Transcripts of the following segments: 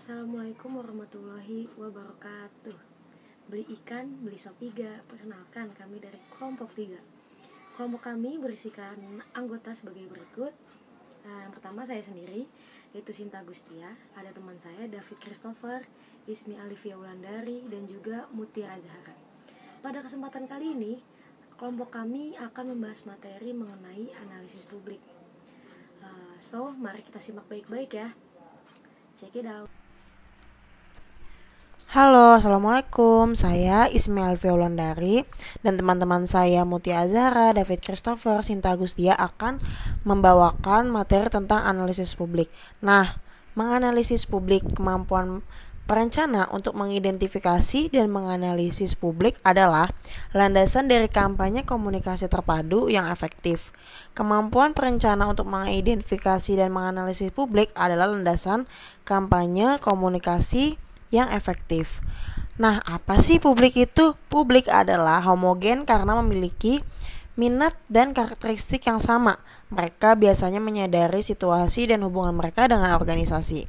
Assalamualaikum warahmatullahi wabarakatuh. Beli ikan, beli sop iga. Perkenalkan, kami dari kelompok 3. Kelompok kami berisikan anggota sebagai berikut. Yang pertama saya sendiri, yaitu Sinta Agustia. Ada teman saya David Christopher, Ismi Alivia Wulandari, dan juga Mutia Azhara. Pada kesempatan kali ini, kelompok kami akan membahas materi mengenai analisis publik. So, mari kita simak baik-baik ya. Check it out. Halo, Assalamualaikum. Saya Ismi Alivia Wulandari dan teman-teman saya Mutia Azhara, David Christopher, Sinta Agustia akan membawakan materi tentang analisis publik. Nah, menganalisis publik, kemampuan perencana untuk mengidentifikasi dan menganalisis publik adalah landasan dari kampanye komunikasi terpadu yang efektif. Kemampuan perencana untuk mengidentifikasi dan menganalisis publik adalah landasan kampanye komunikasi yang efektif. Nah, apa sih publik itu? Publik adalah homogen karena memiliki minat dan karakteristik yang sama. Mereka biasanya menyadari situasi dan hubungan mereka dengan organisasi.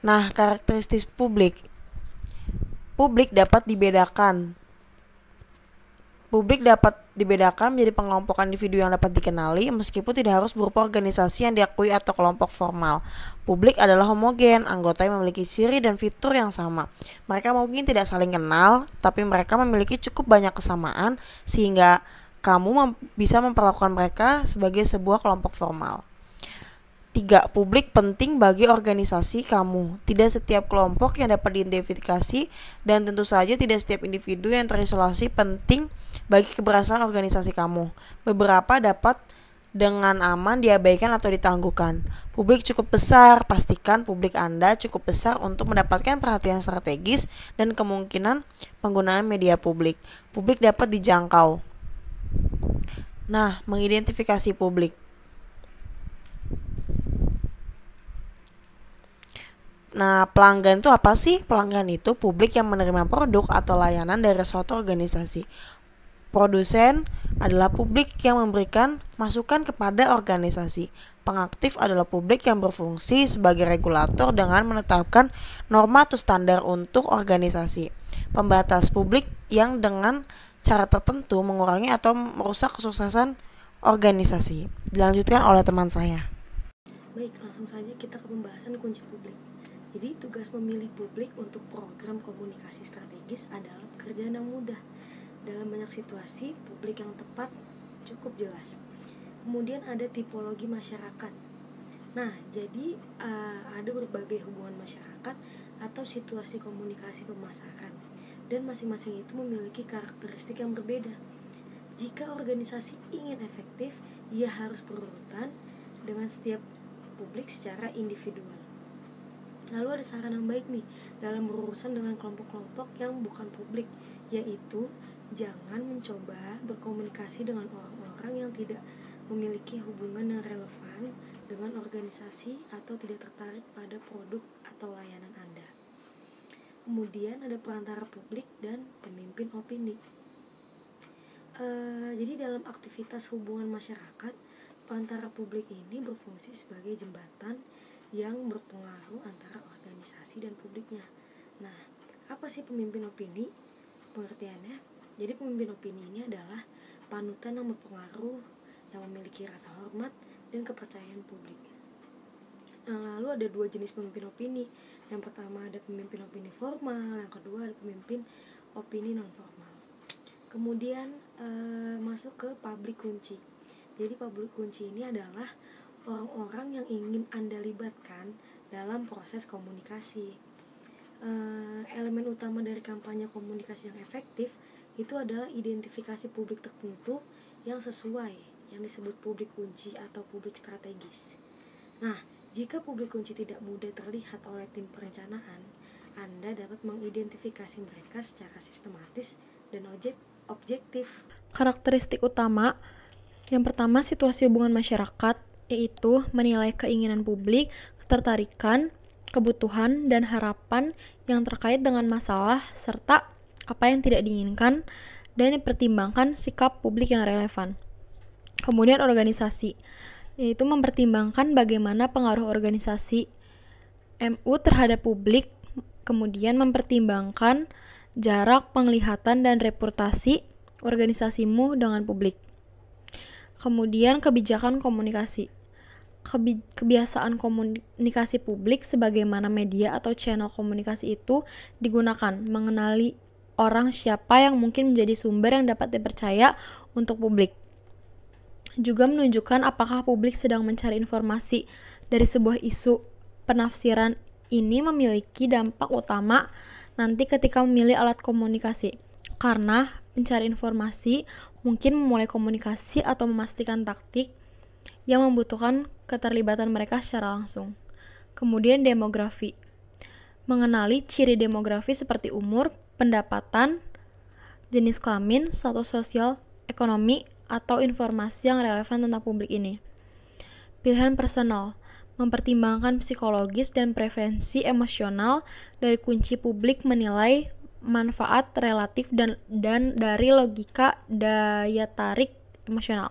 Nah, karakteristik publik. Publik dapat dibedakan menjadi pengelompokan individu yang dapat dikenali meskipun tidak harus berupa organisasi yang diakui atau kelompok formal. Publik adalah homogen, anggota yang memiliki ciri dan fitur yang sama. Mereka mungkin tidak saling kenal, tapi mereka memiliki cukup banyak kesamaan sehingga kamu bisa memperlakukan mereka sebagai sebuah kelompok formal. 3. Publik penting bagi organisasi kamu. Tidak setiap kelompok yang dapat diidentifikasi dan tentu saja tidak setiap individu yang terisolasi penting bagi keberhasilan organisasi kamu. Beberapa dapat dengan aman diabaikan atau ditangguhkan. Publik cukup besar, pastikan publik Anda cukup besar untuk mendapatkan perhatian strategis dan kemungkinan penggunaan media publik. Publik dapat dijangkau. Nah, mengidentifikasi publik. Nah, pelanggan itu apa sih? Pelanggan itu publik yang menerima produk atau layanan dari suatu organisasi. Produsen adalah publik yang memberikan masukan kepada organisasi. Pengaktif adalah publik yang berfungsi sebagai regulator dengan menetapkan norma atau standar untuk organisasi. Pembatas publik yang dengan cara tertentu mengurangi atau merusak kesuksesan organisasi. Dilanjutkan oleh teman saya. Baik, langsung saja kita ke pembahasan kunci publik. Jadi tugas memilih publik untuk program komunikasi strategis adalah pekerjaan yang mudah. Dalam banyak situasi, publik yang tepat cukup jelas. Kemudian ada tipologi masyarakat. Nah, jadi ada berbagai hubungan masyarakat atau situasi komunikasi pemasaran. Dan masing-masing itu memiliki karakteristik yang berbeda. Jika organisasi ingin efektif, ia harus berurutan dengan setiap publik secara individual. Lalu ada saran yang baik nih dalam berurusan dengan kelompok-kelompok yang bukan publik, yaitu jangan mencoba berkomunikasi dengan orang-orang yang tidak memiliki hubungan yang relevan dengan organisasi atau tidak tertarik pada produk atau layanan Anda. Kemudian ada perantara publik dan pemimpin opini. Jadi dalam aktivitas hubungan masyarakat, perantara publik ini berfungsi sebagai jembatan yang berpengaruh antara organisasi dan publiknya. Nah, apa sih pemimpin opini? Pengertiannya, jadi pemimpin opini ini adalah panutan yang berpengaruh, yang memiliki rasa hormat dan kepercayaan publik. Nah, lalu ada 2 jenis pemimpin opini. Yang pertama ada pemimpin opini formal, yang kedua ada pemimpin opini non formal. Kemudian masuk ke publik kunci. Jadi publik kunci ini adalah orang-orang yang ingin Anda libatkan dalam proses komunikasi. Elemen utama dari kampanye komunikasi yang efektif itu adalah identifikasi publik tertentu yang sesuai, yang disebut publik kunci atau publik strategis. Nah, jika publik kunci tidak mudah terlihat oleh tim perencanaan, Anda dapat mengidentifikasi mereka secara sistematis dan objektif. Karakteristik utama yang pertama, situasi hubungan masyarakat, yaitu menilai keinginan publik, ketertarikan, kebutuhan, dan harapan yang terkait dengan masalah, serta apa yang tidak diinginkan, dan dipertimbangkan sikap publik yang relevan. Kemudian organisasi, yaitu mempertimbangkan bagaimana pengaruh organisasi MU terhadap publik, kemudian mempertimbangkan jarak penglihatan dan reputasi organisasimu dengan publik. Kemudian kebijakan komunikasi. Kebiasaan komunikasi publik sebagaimana media atau channel komunikasi itu digunakan mengenali orang siapa yang mungkin menjadi sumber yang dapat dipercaya untuk publik. Juga menunjukkan apakah publik sedang mencari informasi dari sebuah isu. Penafsiran ini memiliki dampak utama nanti ketika memilih alat komunikasi, karena pencari informasi mungkin memulai komunikasi atau memastikan taktik yang membutuhkan keterlibatan mereka secara langsung. Kemudian demografi. Mengenali ciri demografi seperti umur, pendapatan, jenis kelamin, status sosial, ekonomi, atau informasi yang relevan tentang publik ini. Pilihan personal. Mempertimbangkan psikologis dan preferensi emosional dari kunci publik, menilai manfaat relatif dan dari logika daya tarik emosional.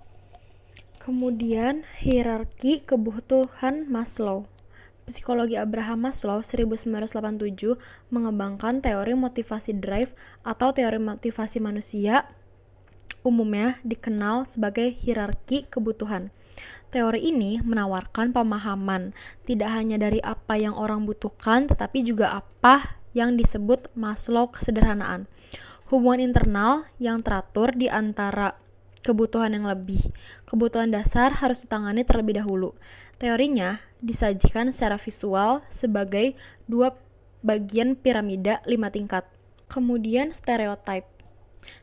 Kemudian hierarki kebutuhan Maslow. Psikologi Abraham Maslow 1987 mengembangkan teori motivasi drive atau teori motivasi manusia, umumnya dikenal sebagai hierarki kebutuhan. Teori ini menawarkan pemahaman tidak hanya dari apa yang orang butuhkan, tetapi juga apa yang disebut Maslow kesederhanaan. Hubungan internal yang teratur di antara kebutuhan yang lebih. Kebutuhan dasar harus ditangani terlebih dahulu. Teorinya disajikan secara visual sebagai 2 bagian piramida 5 tingkat. Kemudian stereotype.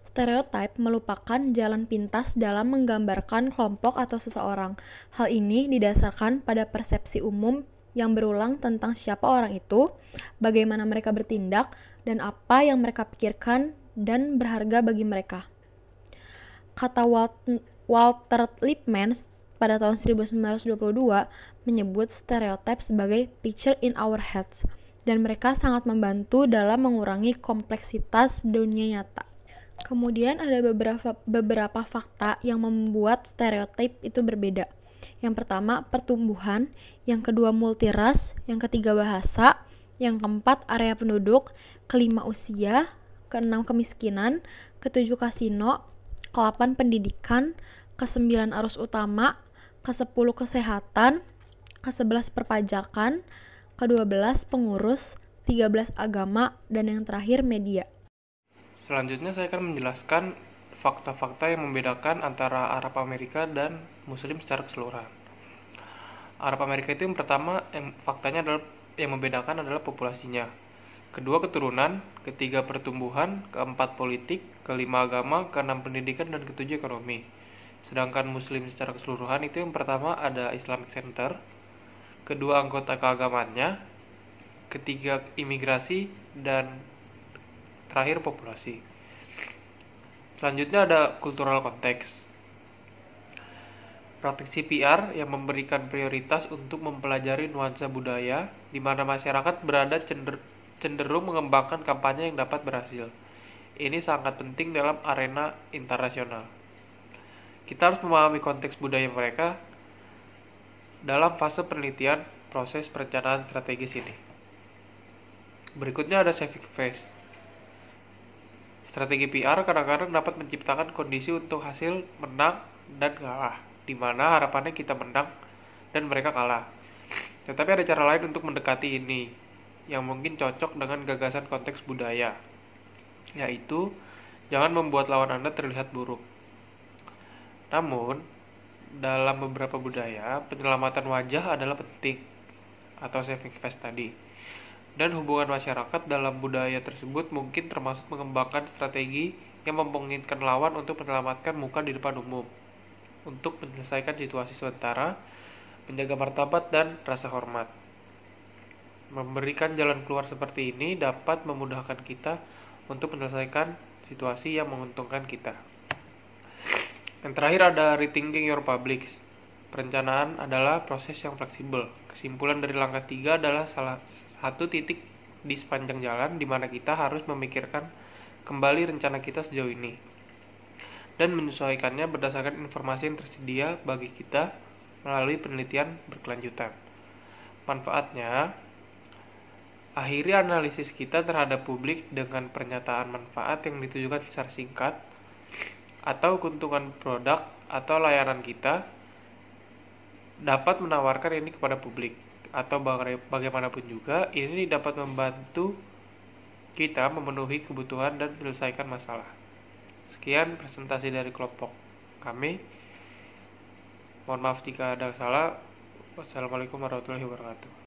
Stereotype merupakan jalan pintas dalam menggambarkan kelompok atau seseorang. Hal ini didasarkan pada persepsi umum yang berulang tentang siapa orang itu, bagaimana mereka bertindak, dan apa yang mereka pikirkan dan berharga bagi mereka. Kata Walter Lippmann pada tahun 1922 menyebut stereotype sebagai picture in our heads, dan mereka sangat membantu dalam mengurangi kompleksitas dunia nyata. Kemudian ada beberapa fakta yang membuat stereotip itu berbeda. Yang pertama, pertumbuhan. Yang kedua, multiras. Yang ketiga, bahasa. Yang keempat, area penduduk. Kelima, usia. Keenam, kemiskinan. Ketujuh, kasino. Ke-8, pendidikan. Ke-9, arus utama. Ke-10, kesehatan. Ke-11, perpajakan. Ke-12, pengurus. 13, agama. Dan yang terakhir, media. Selanjutnya saya akan menjelaskan fakta-fakta yang membedakan antara Arab Amerika dan Muslim secara keseluruhan. Arab Amerika itu yang pertama, faktanya adalah yang membedakan adalah populasinya. Kedua, keturunan. Ketiga, pertumbuhan. Keempat, politik. Kelima, agama. Keenam, pendidikan. Dan ketujuh, ekonomi. Sedangkan Muslim secara keseluruhan itu yang pertama ada Islamic Center. Kedua, anggota keagamaannya. Ketiga, imigrasi. Dan terakhir, populasi. Selanjutnya ada cultural context. Praktik CPR yang memberikan prioritas untuk mempelajari nuansa budaya di mana masyarakat berada cenderung mengembangkan kampanye yang dapat berhasil. Ini sangat penting dalam arena internasional. Kita harus memahami konteks budaya mereka dalam fase penelitian proses perencanaan strategis ini. Berikutnya ada civic phase. Strategi PR kadang-kadang dapat menciptakan kondisi untuk hasil menang dan kalah, di mana harapannya kita menang dan mereka kalah. Tetapi ada cara lain untuk mendekati ini, yang mungkin cocok dengan gagasan konteks budaya, yaitu jangan membuat lawan Anda terlihat buruk. Namun, dalam beberapa budaya, penyelamatan wajah adalah penting, atau saving face tadi. Dan hubungan masyarakat dalam budaya tersebut mungkin termasuk mengembangkan strategi yang memungkinkan lawan untuk menyelamatkan muka di depan umum, untuk menyelesaikan situasi sementara, menjaga martabat dan rasa hormat. Memberikan jalan keluar seperti ini dapat memudahkan kita untuk menyelesaikan situasi yang menguntungkan kita. Yang terakhir ada rethinking your publics. Perencanaan adalah proses yang fleksibel. Kesimpulan dari langkah 3 adalah salah satu titik di sepanjang jalan di mana kita harus memikirkan kembali rencana kita sejauh ini dan menyesuaikannya berdasarkan informasi yang tersedia bagi kita melalui penelitian berkelanjutan. Manfaatnya, Akhiri analisis kita terhadap publik dengan pernyataan manfaat yang ditujukan secara singkat atau keuntungan produk atau layanan kita dapat menawarkan ini kepada publik, atau bagaimanapun juga ini dapat membantu kita memenuhi kebutuhan dan menyelesaikan masalah. Sekian presentasi dari kelompok kami. Mohon maaf jika ada salah. Wassalamualaikum warahmatullahi wabarakatuh.